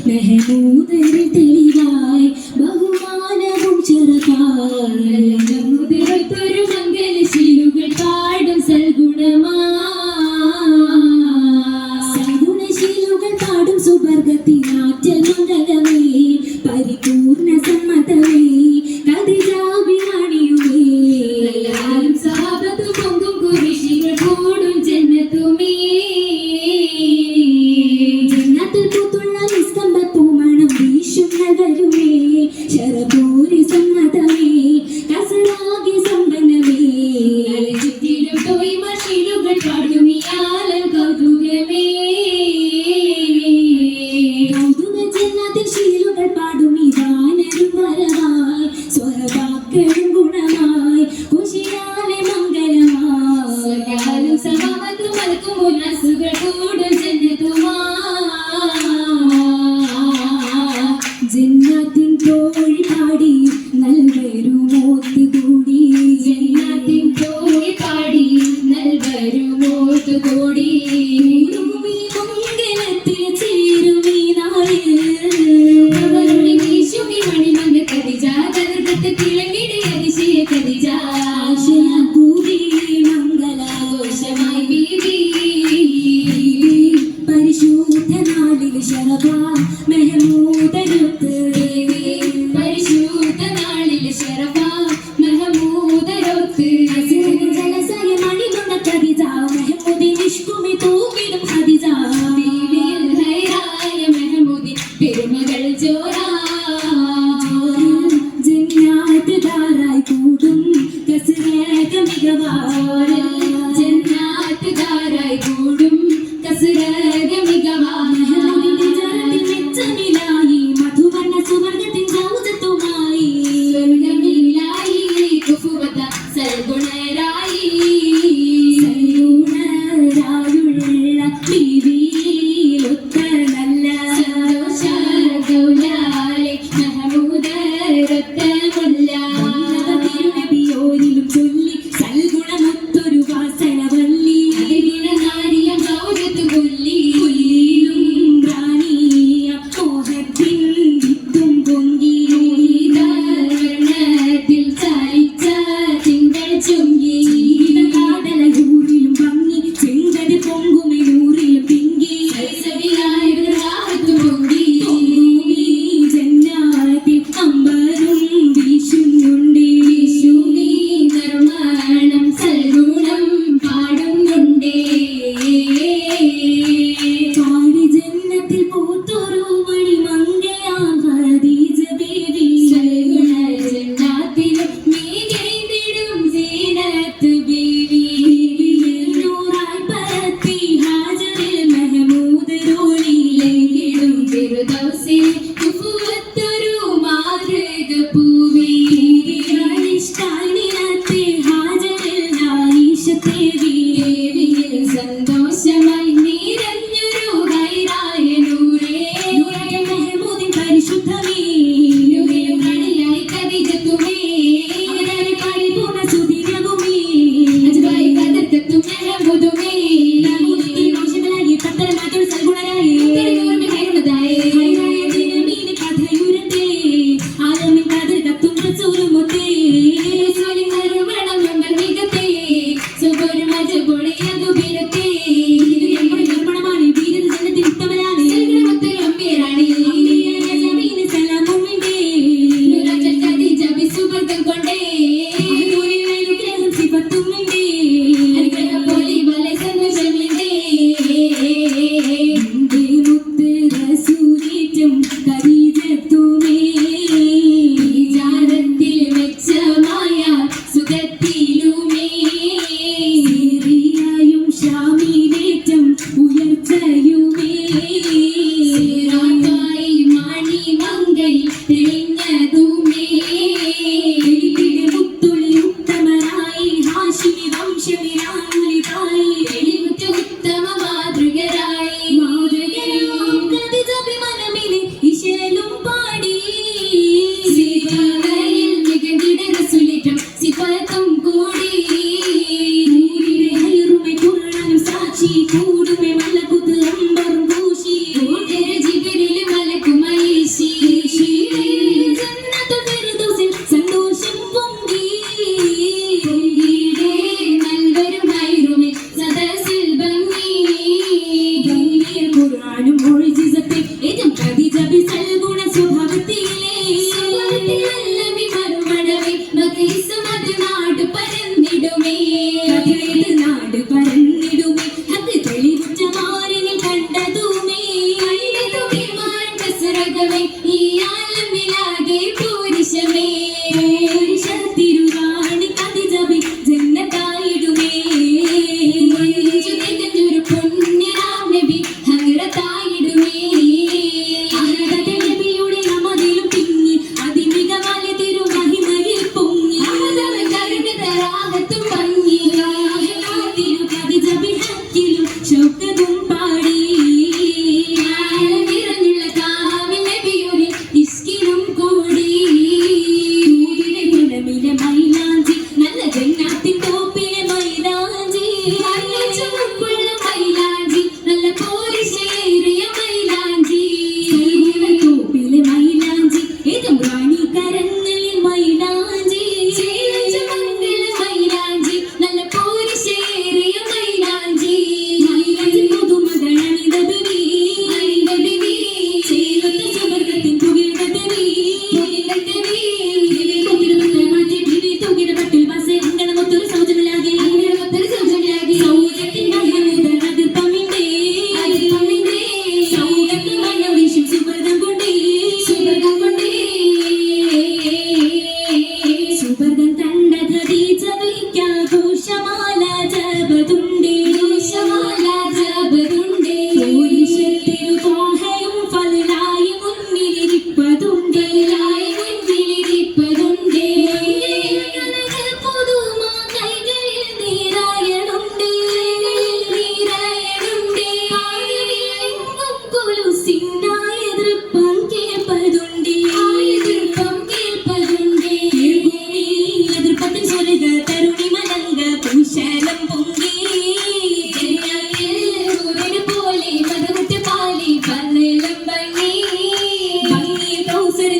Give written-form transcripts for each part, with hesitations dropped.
മെഹമൂദരിൽ തെളിവായി ബഹുമാനവും ചെറുതായി മുതിർത്തൊരു മംഗലശീലുകൾ പാടും സൽഗുണശീലുകൾ പാടും സുവർഗത്തിനാറ്റൽ മംഗലമേ പരിപൂർണ സമ്മതമേ കതിജാഭിമാണിയുമേ സാബത്ത് പൊങ്കും കുരിശികൾ കൂടും ജന്നത്തുമേ ജന്നത്തിൽ പൂത്തുള്ള നിസ്കമ്പപ്പൂമണം വീശും നഗരുമേ ശരപൂരി സമ്മതമേ കസറാകെ സമ്പന്നമേ ചുറ്റിലും തോയ് മഷീലുകൾ പാടും ഈ ആലം കൗതുകമേ കൗതുക ജന്നത്തിൽ ശീലുകൾ പാടും ഈ വാനരും വരവായി സ്വഹബാക്കളും ഗുണമായി കുശിയാലെ മംഗലമായി സമാമത്തും മലക്കും ഉല്ലാസുകൾ കൂടും ജന്നത്തുമാ ജന്നാത്തിൻ തോഴി പാടി നൽവരുമോത്ത് കൂടി ജന്നാത്തിൻ തോഴി പാടി നൽവരുമോത്ത് കൂടി മംഗലത്തിൽ ചേരുമീ നാളിൽ അവരുടെ വീശുമി മണിമങ്ങ കതിജ കതിർക്കത്ത് തിളങ്ങിടെ അതിശയ കതിജ ആശയ കൂടി മംഗലാഘോഷമായി ബീവി പരിശുദ്ധ നാളിൽ ശരഭ മെഹമൂദരൊത്ത് പരിശുദ്ധ നാളിൽ ശരഭ മെഹമൂദരൊത്ത് ജലസയ മണികൊണ്ട കതിജ മെഹമൂദി നിഷ്കുമി തൂക്കിടും ഖദിജ ബീവിയിൽ ഹൈറായ മെഹമൂദി പെരുമകൾ ജോറാ ജന്നാത്ത് ദാറായി കൂടും കസരക മികവാര ജന്നാത്ത് ദാറായി കൂടും കസരക മികവാര മെഹമൂദിന്റെ ജനത്തിൽ മെച്ചമിലായി മധുവർണ്ണ സുവർഗത്തിൻ സൗജത്തുമായി സ്വർഗമിലായി കുഫുവത സൽഗുണരായി സൽഗുണരായുള്ള ബീവിയിലൊത്ത നല്ല സന്തോഷ ഗൗലാലെ മെഹമൂദരൊത്ത മുല്ല തിരുനബിയോരിലും ചൊല്ലി സൽഗുണ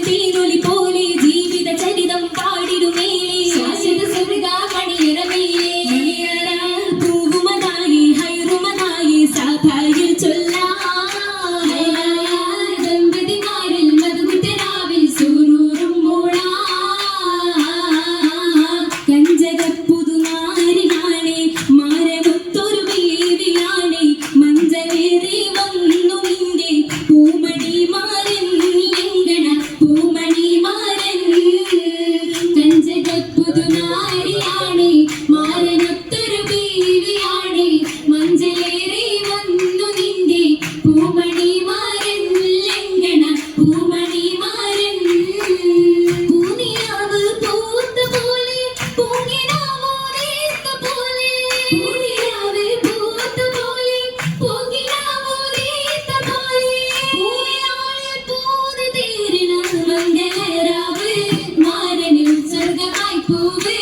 തേനൊലി പോലെ ജീവിത ചരിതം പാടിടുമേ ശാശ്വത സ്വർഗ മണിയറമേലേ പൂവുമതായി ഹൈറുമതായി സഭയിൽ ചൊല്ലാം ദമ്പതിമാരിൽ മധുമുറ്റരാവിൽ സൂരൂറും മൂളാം കഞ്ചകപ്പുതുനാരിനാണേ മാരമൊത്തൊരു ബേബിയാണേ മഞ്ചലേറി വന്നു നിന്റെ പൂമണിമാരൻ ലംഘന പൂമണിമാരൻ കഞ്ചകപ്പുതുനാരിയാണേ മാരനൊത്തൊരു ബേബിയാണേ മഞ്ചലേറി വന്നു നിന്റെ പൂമണിമാരൻ ലംഘന പൂമണിമാരൻ പൂനിലാവ് പൂത്ത പോലെ പൂങ്കിനാവോ നേർത്ത പോലെ പൂനിലാവ് പൂത്ത പോലെ പൂങ്കിനാവോ നേർത്ത പോലെ പൂയാളിൽ പൂത് തീരണ മംഗളരാവ് മാരനിൽ സ്വർഗമായി പൂവ്